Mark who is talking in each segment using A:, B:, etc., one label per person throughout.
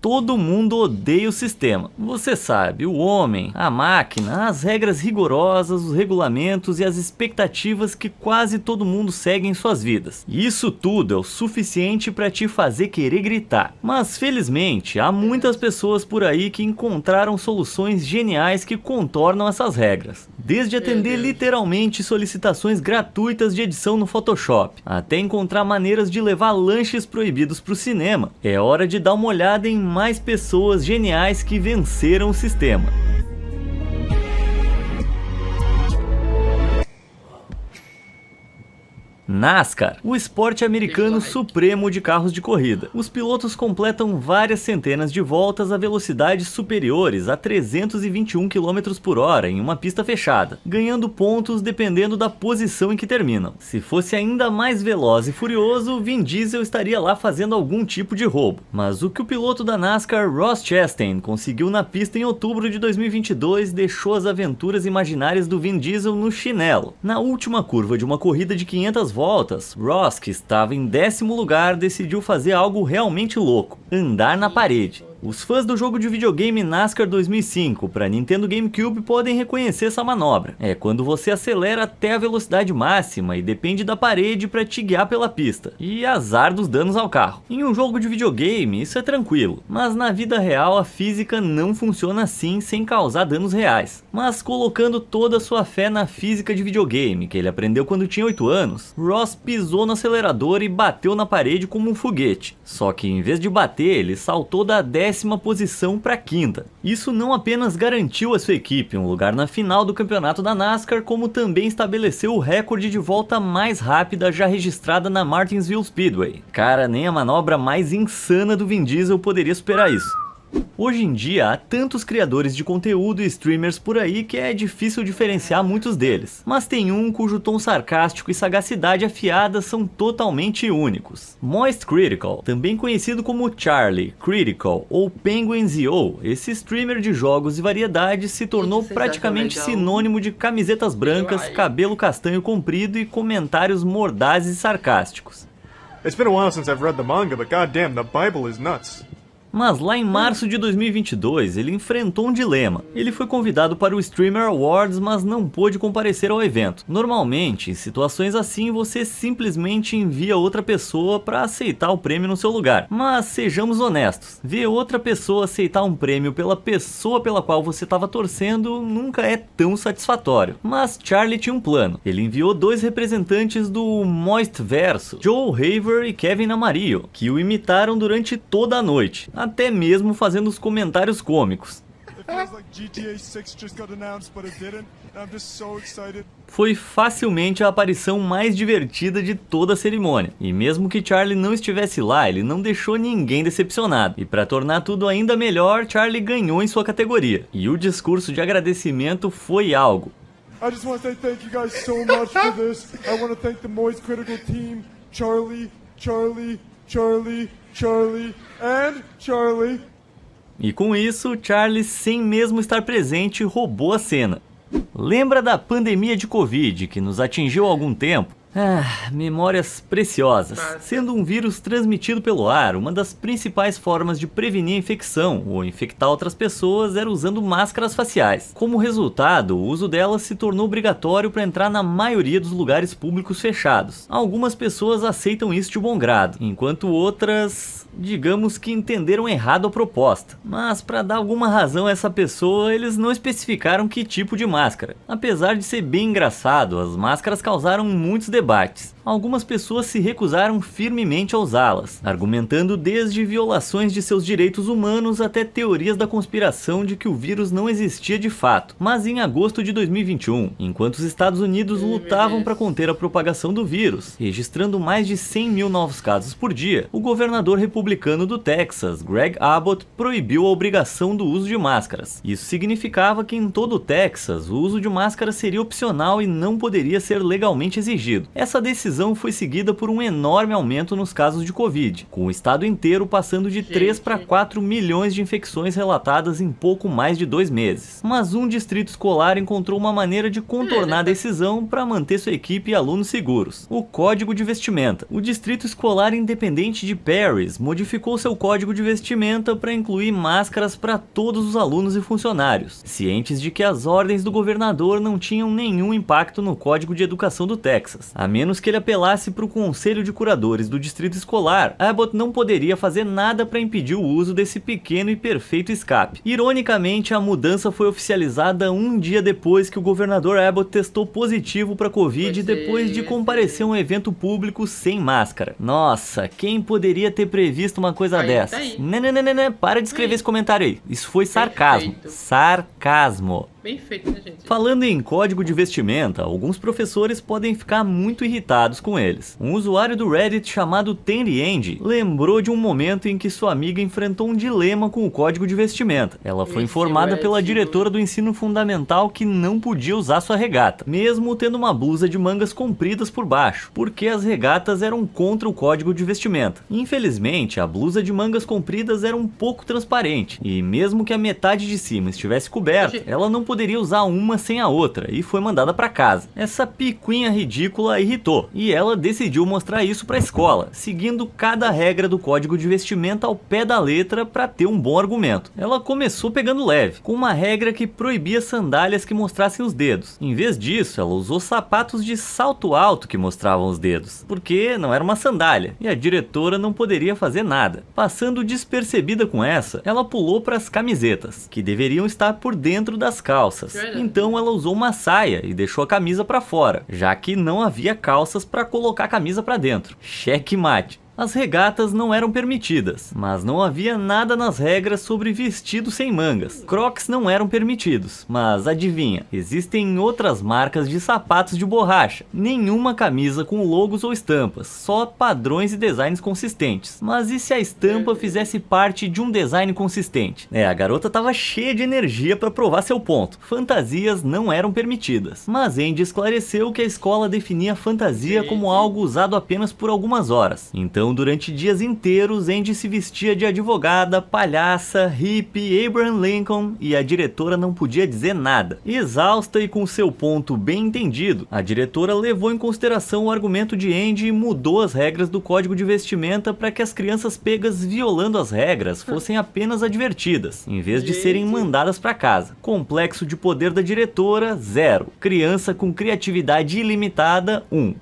A: Todo mundo odeia o sistema. Você sabe, o homem, a máquina, as regras rigorosas, os regulamentos e as expectativas que quase todo mundo segue em suas vidas. E isso tudo é o suficiente para te fazer querer gritar. Mas felizmente, há muitas pessoas por aí que encontraram soluções geniais que contornam essas regras. Desde atender literalmente solicitações gratuitas de edição no Photoshop, até encontrar maneiras de levar lanches proibidos para o cinema. É hora de dar uma olhada em mais pessoas geniais que venceram o sistema. NASCAR, o esporte americano supremo de carros de corrida. Os pilotos completam várias centenas de voltas a velocidades superiores a 321 km por hora em uma pista fechada, ganhando pontos dependendo da posição em que terminam. Se fosse ainda mais veloz e furioso, Vin Diesel estaria lá fazendo algum tipo de roubo. Mas o que o piloto da NASCAR, Ross Chastain, conseguiu na pista em outubro de 2022 deixou as aventuras imaginárias do Vin Diesel no chinelo. Na última curva de uma corrida de 500 voltas, Ross, que estava em 10º lugar, decidiu fazer algo realmente louco: andar na parede. Os fãs do jogo de videogame NASCAR 2005 para Nintendo GameCube podem reconhecer essa manobra. É quando você acelera até a velocidade máxima e depende da parede para te guiar pela pista. E azar dos danos ao carro. Em um jogo de videogame isso é tranquilo, mas na vida real a física não funciona assim sem causar danos reais. Mas colocando toda a sua fé na física de videogame, que ele aprendeu quando tinha 8 anos, Ross pisou no acelerador e bateu na parede como um foguete. Só que em vez de bater, ele saltou da 10ª posição para a 5ª. Isso não apenas garantiu a sua equipe um lugar na final do campeonato da NASCAR, como também estabeleceu o recorde de volta mais rápida já registrada na Martinsville Speedway. Cara, nem a manobra mais insana do Vin Diesel poderia superar isso. Hoje em dia há tantos criadores de conteúdo e streamers por aí que é difícil diferenciar muitos deles, mas tem um cujo tom sarcástico e sagacidade afiada são totalmente únicos. Moist Critical, também conhecido como Charlie, Critical ou Penguin.io, esse streamer de jogos e variedades se tornou praticamente sinônimo de camisetas brancas, cabelo castanho comprido e comentários mordazes e sarcásticos.
B: It's been a while since I've read the manga, but goddamn, the Bible is nuts.
A: Mas lá em março de 2022 ele enfrentou um dilema. Ele foi convidado para o Streamer Awards, mas não pôde comparecer ao evento. Normalmente, em situações assim, você simplesmente envia outra pessoa para aceitar o prêmio no seu lugar. Mas sejamos honestos, ver outra pessoa aceitar um prêmio pela pessoa pela qual você estava torcendo nunca é tão satisfatório. Mas Charlie tinha um plano. Ele enviou 2 representantes do Moistverso, Joe Haver e Kevin Amarillo, que o imitaram durante toda a noite, até mesmo fazendo os comentários cômicos. Foi facilmente a aparição mais divertida de toda a cerimônia. E mesmo que Charlie não estivesse lá, ele não deixou ninguém decepcionado. E para tornar tudo ainda melhor, Charlie ganhou em sua categoria. E o discurso de agradecimento foi algo.
B: I just want to say thank you guys so much for this. I want to thank the Moist Critical team, Charlie, Charlie, Charlie, Charlie and Charlie.
A: E com isso, Charlie, sem mesmo estar presente, roubou a cena. Lembra da pandemia de Covid que nos atingiu há algum tempo? Memórias preciosas. Sendo um vírus transmitido pelo ar, uma das principais formas de prevenir a infecção ou infectar outras pessoas era usando máscaras faciais. Como resultado, o uso delas se tornou obrigatório para entrar na maioria dos lugares públicos fechados. Algumas pessoas aceitam isso de bom grado, enquanto outras, digamos que entenderam errado a proposta. Mas para dar alguma razão a essa pessoa, eles não especificaram que tipo de máscara. Apesar de ser bem engraçado, as máscaras causaram muitos debates. Algumas pessoas se recusaram firmemente a usá-las, argumentando desde violações de seus direitos humanos até teorias da conspiração de que o vírus não existia de fato. Mas em agosto de 2021, enquanto os Estados Unidos lutavam para conter a propagação do vírus, registrando mais de 100 mil novos casos por dia, o governador republicano do Texas, Greg Abbott, proibiu a obrigação do uso de máscaras. Isso significava que em todo o Texas, o uso de máscara seria opcional e não poderia ser legalmente exigido. Essa decisão foi seguida por um enorme aumento nos casos de Covid, com o estado inteiro passando de 3 para 4 milhões de infecções relatadas em pouco mais de 2 meses. Mas um distrito escolar encontrou uma maneira de contornar a decisão para manter sua equipe e alunos seguros: o Código de Vestimenta. O Distrito Escolar Independente de Paris modificou seu código de vestimenta para incluir máscaras para todos os alunos e funcionários, cientes de que as ordens do governador não tinham nenhum impacto no Código de Educação do Texas. A menos que ele apelasse para o Conselho de Curadores do Distrito Escolar, Abbott não poderia fazer nada para impedir o uso desse pequeno e perfeito escape. Ironicamente, a mudança foi oficializada um dia depois que o governador Abbott testou positivo para Covid depois de comparecer a um evento público sem máscara. Nossa, quem poderia ter previsto uma coisa dessa? Para de escrever esse comentário aí. Isso foi sarcasmo. Sarcasmo.
C: Bem feito, né, gente?
A: Falando em código de vestimenta, alguns professores podem ficar muito irritados com eles. Um usuário do Reddit chamado TenryAndy lembrou de um momento em que sua amiga enfrentou um dilema com o código de vestimenta. Ela foi informada pela diretora do ensino fundamental que não podia usar sua regata, mesmo tendo uma blusa de mangas compridas por baixo, porque as regatas eram contra o código de vestimenta. Infelizmente, a blusa de mangas compridas era um pouco transparente, e mesmo que a metade de cima estivesse coberta, ela não poderia usar uma sem a outra e foi mandada para casa. Essa picuinha ridícula a irritou e ela decidiu mostrar isso para a escola, seguindo cada regra do código de vestimenta ao pé da letra para ter um bom argumento. Ela começou pegando leve, com uma regra que proibia sandálias que mostrassem os dedos. Em vez disso, ela usou sapatos de salto alto que mostravam os dedos, porque não era uma sandália e a diretora não poderia fazer nada. Passando despercebida com essa, ela pulou para as camisetas, que deveriam estar por dentro das calças. Então ela usou uma saia e deixou a camisa para fora, já que não havia calças para colocar a camisa para dentro. Checkmate. As regatas não eram permitidas, mas não havia nada nas regras sobre vestido sem mangas. Crocs não eram permitidos, mas adivinha, existem outras marcas de sapatos de borracha. Nenhuma camisa com logos ou estampas, só padrões e designs consistentes. Mas e se a estampa fizesse parte de um design consistente? A garota tava cheia de energia para provar seu ponto. Fantasias não eram permitidas. Mas Andy esclareceu que a escola definia fantasia como algo usado apenas por algumas horas. Então, durante dias inteiros, Andy se vestia de advogada, palhaça, hippie, Abraham Lincoln e a diretora não podia dizer nada. Exausta e com seu ponto bem entendido, a diretora levou em consideração o argumento de Andy e mudou as regras do código de vestimenta para que as crianças pegas violando as regras fossem apenas advertidas, em vez de serem mandadas para casa. Complexo de poder da diretora, 0. Criança com criatividade ilimitada, 1.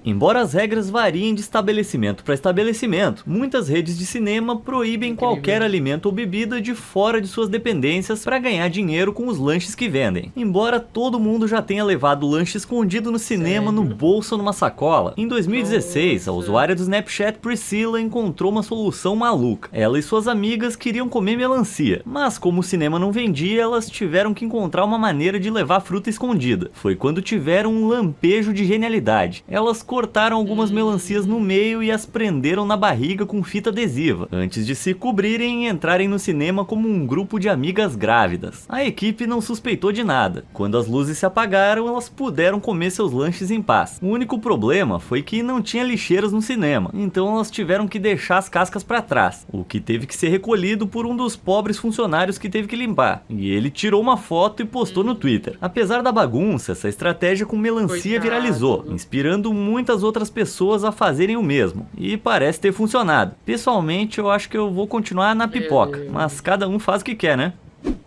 A: Embora as regras variem de estabelecimento para estabelecimento, muitas redes de cinema proíbem qualquer alimento ou bebida de fora de suas dependências para ganhar dinheiro com os lanches que vendem. Embora todo mundo já tenha levado lanche escondido no cinema, no bolso ou numa sacola, em 2016, a usuária do Snapchat Priscilla encontrou uma solução maluca. Ela e suas amigas queriam comer melancia, mas como o cinema não vendia, elas tiveram que encontrar uma maneira de levar fruta escondida. Foi quando tiveram um lampejo de genialidade. Elas cortaram algumas melancias no meio e as prenderam na barriga com fita adesiva, antes de se cobrirem e entrarem no cinema como um grupo de amigas grávidas. A equipe não suspeitou de nada. Quando as luzes se apagaram, elas puderam comer seus lanches em paz. O único problema foi que não tinha lixeiras no cinema, então elas tiveram que deixar as cascas para trás, o que teve que ser recolhido por um dos pobres funcionários que teve que limpar, e ele tirou uma foto e postou no Twitter. Apesar da bagunça, essa estratégia com melancia viralizou, inspirando muitas outras pessoas a fazerem o mesmo, e parece ter funcionado. Pessoalmente, eu acho que eu vou continuar na pipoca, mas cada um faz o que quer, né?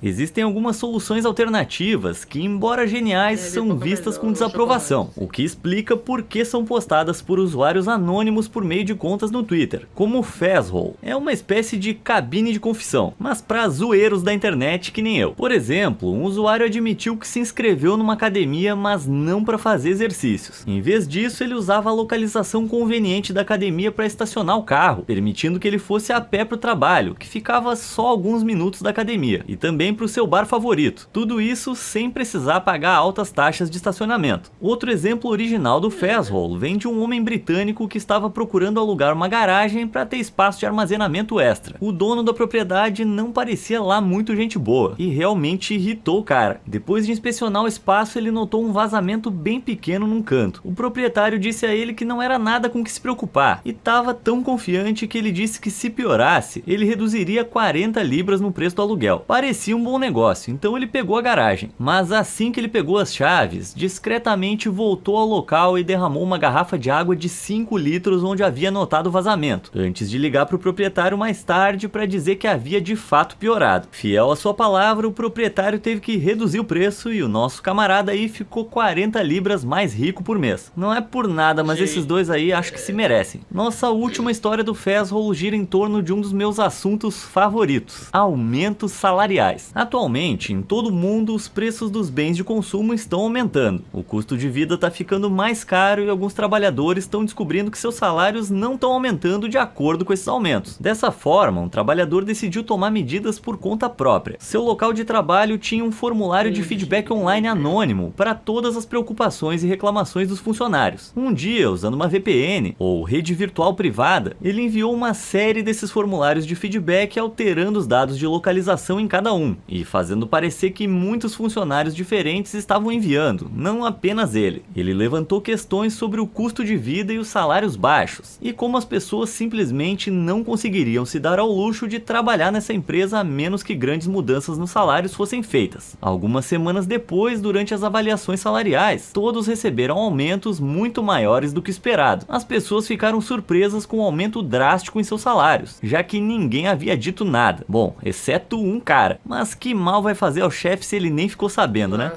A: Existem algumas soluções alternativas que, embora geniais, são vistas com desaprovação, o que explica por que são postadas por usuários anônimos por meio de contas no Twitter, como o Fazhole. É uma espécie de cabine de confissão, mas para zoeiros da internet que nem eu. Por exemplo, um usuário admitiu que se inscreveu numa academia, mas não para fazer exercícios. Em vez disso, ele usava a localização conveniente da academia para estacionar o carro, permitindo que ele fosse a pé para o trabalho, que ficava só alguns minutos da academia, e também para o seu bar favorito. Tudo isso sem precisar pagar altas taxas de estacionamento. Outro exemplo original do fast roll vem de um homem britânico que estava procurando alugar uma garagem para ter espaço de armazenamento extra. O dono da propriedade não parecia lá muito gente boa e realmente irritou o cara. Depois de inspecionar o espaço, ele notou um vazamento bem pequeno num canto. O proprietário disse a ele que não era nada com que se preocupar e estava tão confiante que ele disse que se piorasse, ele reduziria 40 libras no preço do aluguel. Parecia um bom negócio, então ele pegou a garagem. Mas assim que ele pegou as chaves, discretamente voltou ao local e derramou uma garrafa de água de 5 litros onde havia notado o vazamento, antes de ligar para o proprietário mais tarde para dizer que havia de fato piorado. Fiel à sua palavra, o proprietário teve que reduzir o preço e o nosso camarada aí ficou 40 libras mais rico por mês. Não é por nada, mas esses dois aí acho que se merecem. Nossa última história do fast roll gira em torno de um dos meus assuntos favoritos: aumentos salariais. Atualmente, em todo o mundo, os preços dos bens de consumo estão aumentando. O custo de vida está ficando mais caro e alguns trabalhadores estão descobrindo que seus salários não estão aumentando de acordo com esses aumentos. Dessa forma, um trabalhador decidiu tomar medidas por conta própria. Seu local de trabalho tinha um formulário de feedback online anônimo para todas as preocupações e reclamações dos funcionários. Um dia, usando uma VPN ou rede virtual privada, ele enviou uma série desses formulários de feedback alterando os dados de localização em cada um e fazendo parecer que muitos funcionários diferentes estavam enviando, não apenas ele. Ele levantou questões sobre o custo de vida e os salários baixos, e como as pessoas simplesmente não conseguiriam se dar ao luxo de trabalhar nessa empresa a menos que grandes mudanças nos salários fossem feitas. Algumas semanas depois, durante as avaliações salariais, todos receberam aumentos muito maiores do que esperado. As pessoas ficaram surpresas com o aumento drástico em seus salários, já que ninguém havia dito nada. Bom, exceto um cara. Mas que mal vai fazer ao chefe se ele nem ficou sabendo, né?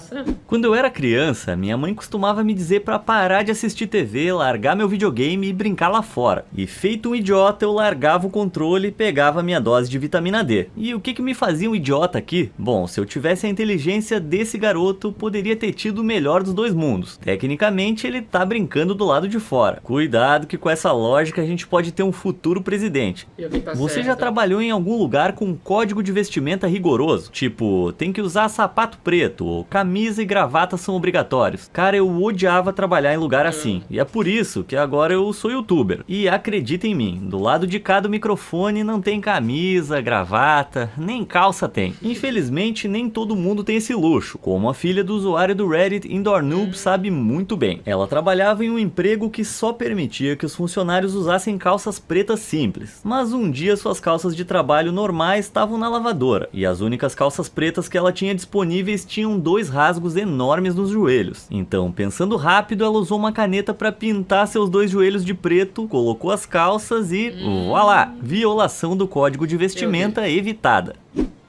A: Quando eu era criança, minha mãe costumava me dizer para parar de assistir TV, largar meu videogame e brincar lá fora. E feito um idiota, eu largava o controle e pegava minha dose de vitamina D. E o que me fazia um idiota aqui? Bom, se eu tivesse a inteligência desse garoto, poderia ter tido o melhor dos dois mundos. Tecnicamente, ele tá brincando do lado de fora. Cuidado que com essa lógica a gente pode ter um futuro presidente. Você já trabalhou em algum lugar com um código de vestimenta rigoroso? Tipo, tem que usar sapato preto, ou camisa e gravata são obrigatórios. Cara, eu odiava trabalhar em lugar assim. E é por isso que agora eu sou youtuber. E acredita em mim, do lado de cá do microfone não tem camisa, gravata, nem calça tem. Infelizmente, nem todo mundo tem esse luxo, como a filha do usuário do Reddit Indoor Noob sabe muito bem. Ela trabalhava em um emprego que só permitia que os funcionários usassem calças pretas simples. Mas um dia suas calças de trabalho normais estavam na lavadora, e as únicas calças pretas que ela tinha disponíveis tinham 2 rasgos enormes nos joelhos. Então, pensando rápido, ela usou uma caneta para pintar seus 2 joelhos de preto, colocou as calças e voilá! Violação do código de vestimenta evitada.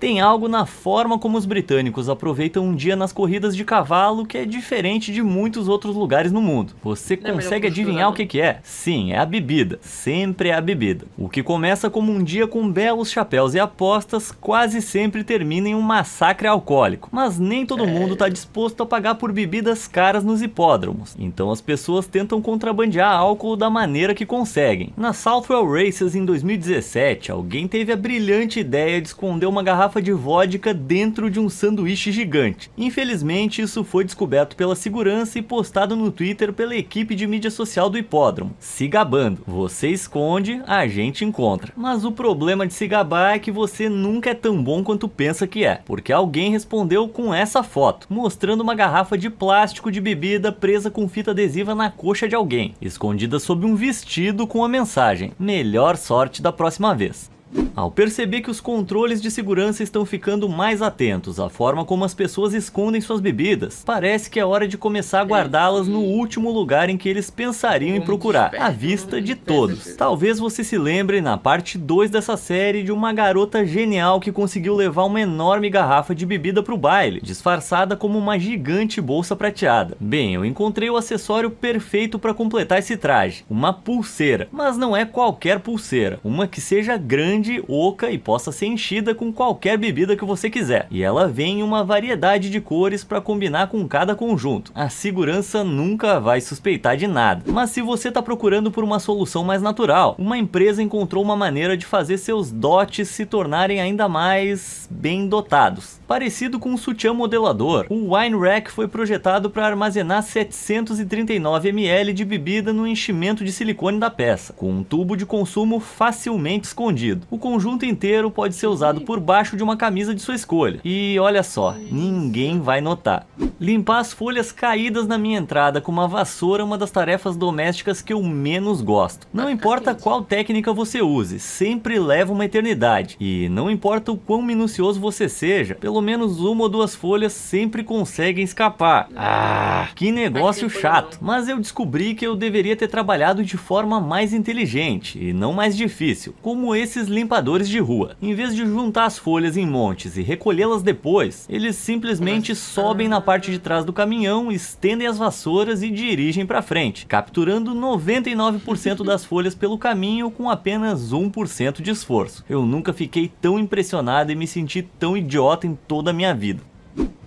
A: Tem algo na forma como os britânicos aproveitam um dia nas corridas de cavalo que é diferente de muitos outros lugares no mundo. Você consegue adivinhar o que é? Sim, é a bebida. Sempre é a bebida. O que começa como um dia com belos chapéus e apostas, quase sempre termina em um massacre alcoólico. Mas nem todo mundo está disposto a pagar por bebidas caras nos hipódromos. Então as pessoas tentam contrabandear álcool da maneira que conseguem. Na Southwell Races em 2017, alguém teve a brilhante ideia de esconder uma garrafa de vodka dentro de um sanduíche gigante. Infelizmente, isso foi descoberto pela segurança e postado no Twitter pela equipe de mídia social do hipódromo, se gabando. Você esconde, a gente encontra. Mas o problema de se gabar é que você nunca é tão bom quanto pensa que é, porque alguém respondeu com essa foto, mostrando uma garrafa de plástico de bebida presa com fita adesiva na coxa de alguém, escondida sob um vestido com a mensagem: melhor sorte da próxima vez. Ao perceber que os controles de segurança estão ficando mais atentos à forma como as pessoas escondem suas bebidas, parece que é hora de começar a guardá-las no último lugar em que eles pensariam em procurar, à vista de todos. Talvez você se lembre na parte 2 dessa série de uma garota genial que conseguiu levar uma enorme garrafa de bebida para o baile, disfarçada como uma gigante bolsa prateada. Bem, eu encontrei o acessório perfeito para completar esse traje, uma pulseira, mas não é qualquer pulseira, uma que seja grande grande, oca e possa ser enchida com qualquer bebida que você quiser. E ela vem em uma variedade de cores para combinar com cada conjunto. A segurança nunca vai suspeitar de nada. Mas se você está procurando por uma solução mais natural, uma empresa encontrou uma maneira de fazer seus dotes se tornarem ainda mais bem dotados. Parecido com um sutiã modelador, o Wine Rack foi projetado para armazenar 739 ml de bebida no enchimento de silicone da peça, com um tubo de consumo facilmente escondido. O conjunto inteiro pode ser usado por baixo de uma camisa de sua escolha. E olha só, ninguém vai notar. Limpar as folhas caídas na minha entrada com uma vassoura é uma das tarefas domésticas que eu menos gosto. Não importa qual técnica você use, sempre leva uma eternidade. E não importa o quão minucioso você seja, pelo menos uma ou duas folhas sempre conseguem escapar. Ah, que negócio chato. Mas eu descobri que eu deveria ter trabalhado de forma mais inteligente e não mais difícil, como esses limpadores de rua. Em vez de juntar as folhas em montes e recolhê-las depois, eles simplesmente sobem na parte de trás do caminhão, estendem as vassouras e dirigem para frente, capturando 99% das folhas pelo caminho com apenas 1% de esforço. Eu nunca fiquei tão impressionado e me senti tão idiota em toda a minha vida.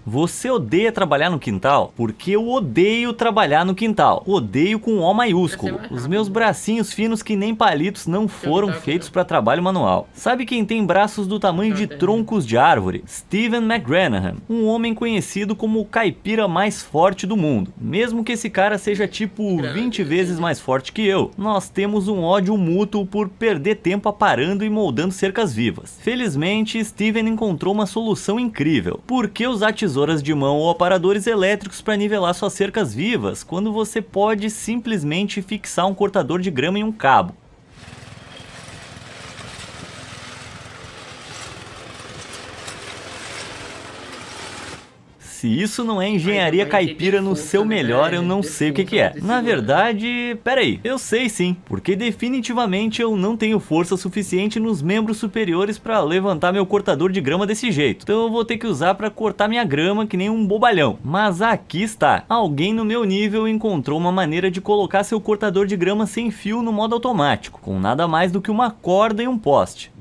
A: Você odeia trabalhar no quintal? Porque eu odeio trabalhar no quintal. Odeio com O maiúsculo. Os meus bracinhos finos que nem palitos não foram feitos para trabalho manual. Sabe quem tem braços do tamanho de troncos de árvore? Stephen McGranahan, um homem conhecido como o caipira mais forte do mundo. Mesmo que esse cara seja tipo 20 vezes mais forte que eu, nós temos um ódio mútuo por perder tempo aparando e moldando cercas vivas. Felizmente, Stephen encontrou uma solução incrível. Por que usar tesouras de mão ou aparadores elétricos para nivelar suas cercas vivas, quando você pode simplesmente fixar um cortador de grama em um cabo? Se isso não é engenharia caipira no seu melhor, eu não sei o que é. Na verdade, peraí, eu sei sim, porque definitivamente eu não tenho força suficiente nos membros superiores para levantar meu cortador de grama desse jeito. Então eu vou ter que usar para cortar minha grama que nem um bobalhão. Mas aqui está, alguém no meu nível encontrou uma maneira de colocar seu cortador de grama sem fio no modo automático, com nada mais do que uma corda e um poste.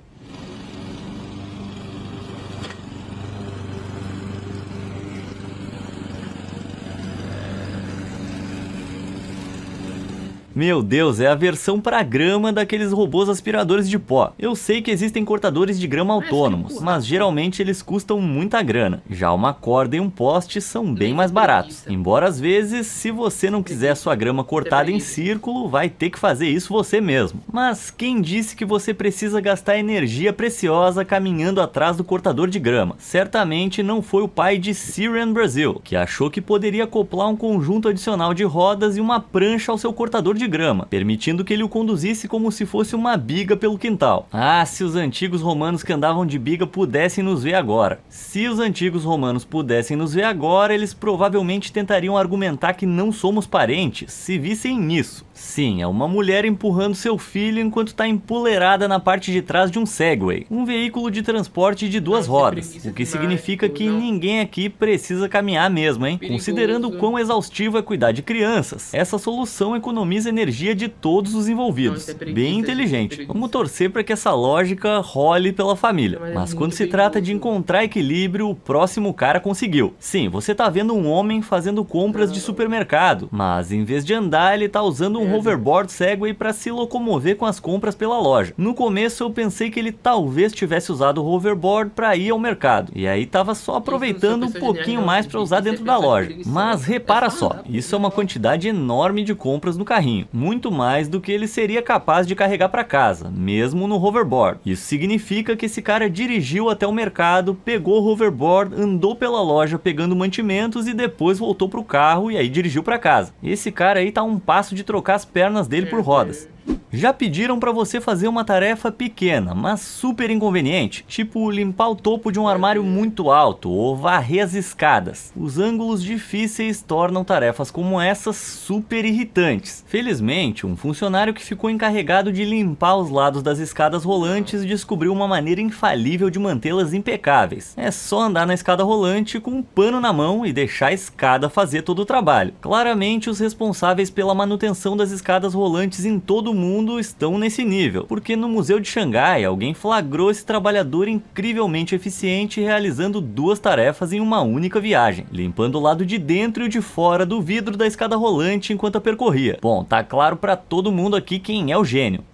A: Meu Deus, é a versão para grama daqueles robôs aspiradores de pó. Eu sei que existem cortadores de grama autônomos, mas geralmente eles custam muita grana. Já uma corda e um poste são bem mais baratos. Embora às vezes, se você não quiser sua grama cortada em círculo, vai ter que fazer isso você mesmo. Mas quem disse que você precisa gastar energia preciosa caminhando atrás do cortador de grama? Certamente não foi o pai de Syrian Brasil, que achou que poderia acoplar um conjunto adicional de rodas e uma prancha ao seu cortador de grama, permitindo que ele o conduzisse como se fosse uma biga pelo quintal. Ah, se os antigos romanos que andavam de biga pudessem nos ver agora. Se os antigos romanos pudessem nos ver agora, eles provavelmente tentariam argumentar que não somos parentes, se vissem isso. Sim, é uma mulher empurrando seu filho enquanto está empoleirada na parte de trás de um Segway, um veículo de transporte de duas rodas, o que significa que ninguém aqui precisa caminhar mesmo, hein? Considerando o quão exaustivo é cuidar de crianças, essa solução economiza energia de todos os envolvidos. Bem inteligente. Vamos torcer para que essa lógica role pela família. Mas quando se trata de encontrar equilíbrio, o próximo cara conseguiu. Sim, você tá vendo um homem fazendo compras de supermercado, mas em vez de andar, ele tá usando um hoverboard Segway para se locomover com as compras pela loja. No começo eu pensei que ele talvez tivesse usado o hoverboard para ir ao mercado, e aí tava só aproveitando um pouquinho mais para usar dentro da loja. Mas repara só, isso é uma quantidade enorme de compras no carrinho, muito mais do que ele seria capaz de carregar para casa, mesmo no hoverboard. Isso significa que esse cara dirigiu até o mercado, pegou o hoverboard, andou pela loja pegando mantimentos e depois voltou pro carro e aí dirigiu para casa. Esse cara aí tá a um passo de trocar as pernas dele por rodas. Já pediram para você fazer uma tarefa pequena, mas super inconveniente, tipo limpar o topo de um armário muito alto ou varrer as escadas. Os ângulos difíceis tornam tarefas como essas super irritantes. Felizmente, um funcionário que ficou encarregado de limpar os lados das escadas rolantes descobriu uma maneira infalível de mantê-las impecáveis. É só andar na escada rolante com um pano na mão e deixar a escada fazer todo o trabalho. Claramente, os responsáveis pela manutenção das escadas rolantes em todo o mundo mundo estão nesse nível, porque no Museu de Xangai alguém flagrou esse trabalhador incrivelmente eficiente realizando 2 tarefas em uma única viagem, limpando o lado de dentro e o de fora do vidro da escada rolante enquanto a percorria. Bom, tá claro pra todo mundo aqui quem é o gênio.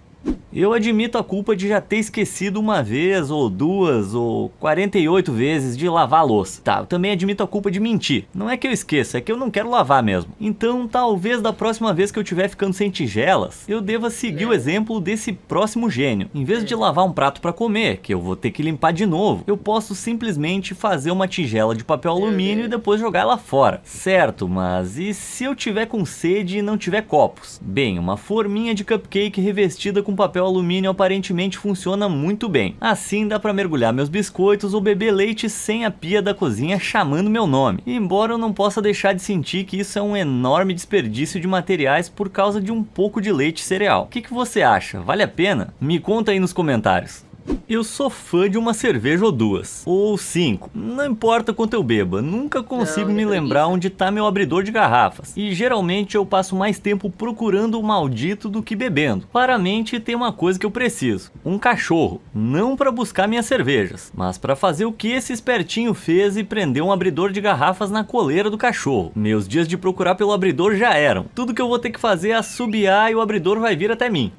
A: Eu admito a culpa de já ter esquecido uma vez, ou 2, ou 48 vezes de lavar a louça. Tá, eu também admito a culpa de mentir. Não é que eu esqueça, é que eu não quero lavar mesmo. Então, talvez da próxima vez que eu estiver ficando sem tigelas, eu deva seguir o exemplo desse próximo gênio. Em vez de lavar um prato pra comer, que eu vou ter que limpar de novo, eu posso simplesmente fazer uma tigela de papel alumínio e depois jogar ela fora. Certo, mas e se eu tiver com sede e não tiver copos? Bem, uma forminha de cupcake revestida com papel alumínio aparentemente funciona muito bem. Assim dá pra mergulhar meus biscoitos ou beber leite sem a pia da cozinha chamando meu nome. Embora eu não possa deixar de sentir que isso é um enorme desperdício de materiais por causa de um pouco de leite cereal. O que você acha? Vale a pena? Me conta aí nos comentários. Eu sou fã de uma cerveja ou 2, ou 5, não importa quanto eu beba, nunca consigo me lembrar onde tá meu abridor de garrafas, e geralmente eu passo mais tempo procurando o maldito do que bebendo. Claramente tem uma coisa que eu preciso, um cachorro, não para buscar minhas cervejas, mas para fazer o que esse espertinho fez e prender um abridor de garrafas na coleira do cachorro. Meus dias de procurar pelo abridor já eram, tudo que eu vou ter que fazer é assobiar e o abridor vai vir até mim.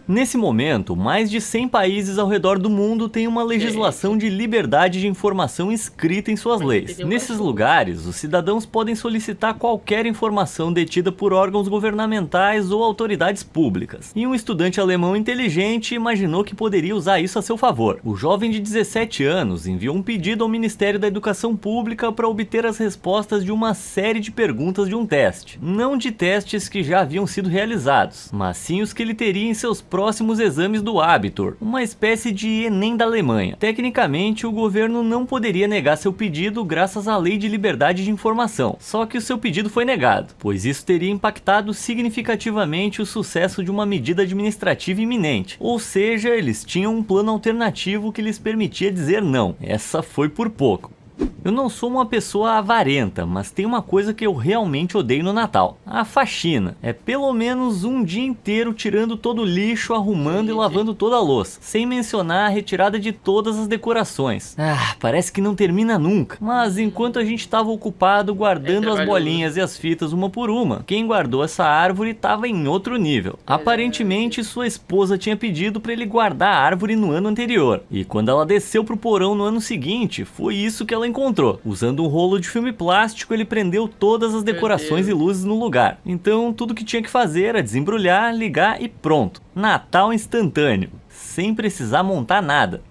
A: Nesse momento, mais de 100 países ao redor do mundo têm uma legislação de liberdade de informação escrita em suas leis. Nesses lugares, os cidadãos podem solicitar qualquer informação detida por órgãos governamentais ou autoridades públicas. E um estudante alemão inteligente imaginou que poderia usar isso a seu favor. O jovem de 17 anos enviou um pedido ao Ministério da Educação Pública para obter as respostas de uma série de perguntas de um teste. Não de testes que já haviam sido realizados, mas sim os que ele teria em seus próximos exames do Abitur, uma espécie de Enem da Alemanha. Tecnicamente, o governo não poderia negar seu pedido graças à Lei de Liberdade de Informação, só que o seu pedido foi negado, pois isso teria impactado significativamente o sucesso de uma medida administrativa iminente, ou seja, eles tinham um plano alternativo que lhes permitia dizer não. Essa foi por pouco. Eu não sou uma pessoa avarenta, mas tem uma coisa que eu realmente odeio no Natal: a faxina. É pelo menos um dia inteiro tirando todo o lixo, arrumando e lavando toda a louça, sem mencionar a retirada de todas as decorações. Parece que não termina nunca. Mas enquanto a gente estava ocupado guardando as bolinhas e as fitas uma por uma, quem guardou essa árvore estava em outro nível. Aparentemente sua esposa tinha pedido para ele guardar a árvore no ano anterior, e quando ela desceu pro porão no ano seguinte, foi isso que ela encontrou. Usando um rolo de filme plástico, ele prendeu todas as decorações e luzes no lugar. Então tudo que tinha que fazer era desembrulhar, ligar e pronto. Natal instantâneo, sem precisar montar nada.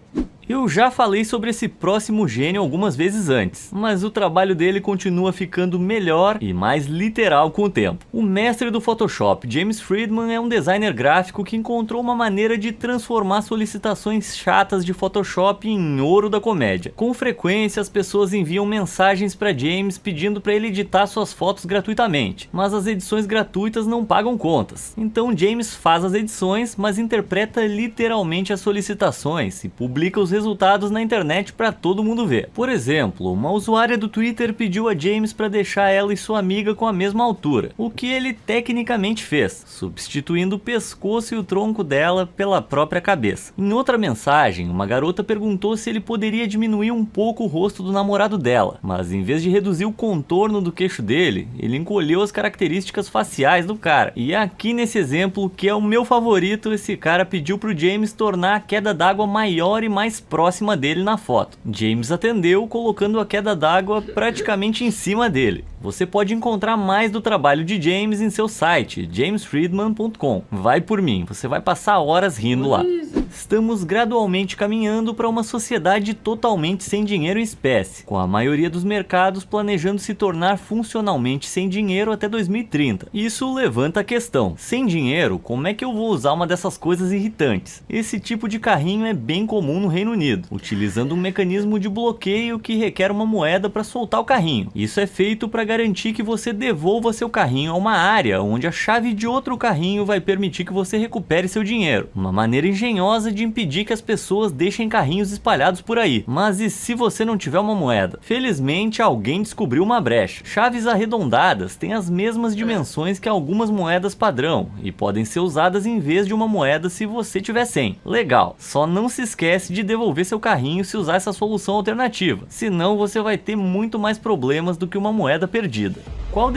A: Eu já falei sobre esse próximo gênio algumas vezes antes, mas o trabalho dele continua ficando melhor e mais literal com o tempo. O mestre do Photoshop, James Friedman, é um designer gráfico que encontrou uma maneira de transformar solicitações chatas de Photoshop em ouro da comédia. Com frequência, as pessoas enviam mensagens para James pedindo para ele editar suas fotos gratuitamente, mas as edições gratuitas não pagam contas. Então James faz as edições, mas interpreta literalmente as solicitações e publica os resultados na internet para todo mundo ver. Por exemplo, uma usuária do Twitter pediu a James para deixar ela e sua amiga com a mesma altura, o que ele tecnicamente fez, substituindo o pescoço e o tronco dela pela própria cabeça. Em outra mensagem, uma garota perguntou se ele poderia diminuir um pouco o rosto do namorado dela, mas em vez de reduzir o contorno do queixo dele, ele encolheu as características faciais do cara. E aqui nesse exemplo, que é o meu favorito, esse cara pediu pro James tornar a queda d'água maior e mais próxima dele na foto. James atendeu, colocando a queda d'água praticamente em cima dele. Você pode encontrar mais do trabalho de James em seu site, jamesfriedman.com. Vai por mim, você vai passar horas rindo lá. Estamos gradualmente caminhando para uma sociedade totalmente sem dinheiro em espécie, com a maioria dos mercados planejando se tornar funcionalmente sem dinheiro até 2030. Isso levanta a questão: sem dinheiro, como é que eu vou usar uma dessas coisas irritantes? Esse tipo de carrinho é bem comum no Reino Unido, utilizando um mecanismo de bloqueio que requer uma moeda para soltar o carrinho. Isso é feito para garantir que você devolva seu carrinho a uma área onde a chave de outro carrinho vai permitir que você recupere seu dinheiro. Uma maneira engenhosa criminosa de impedir que as pessoas deixem carrinhos espalhados por aí. Mas e se você não tiver uma moeda? Felizmente alguém descobriu uma brecha. Chaves arredondadas têm as mesmas dimensões que algumas moedas padrão e podem ser usadas em vez de uma moeda se você tiver 100. Legal, só não se esquece de devolver seu carrinho se usar essa solução alternativa, senão você vai ter muito mais problemas do que uma moeda perdida. Qual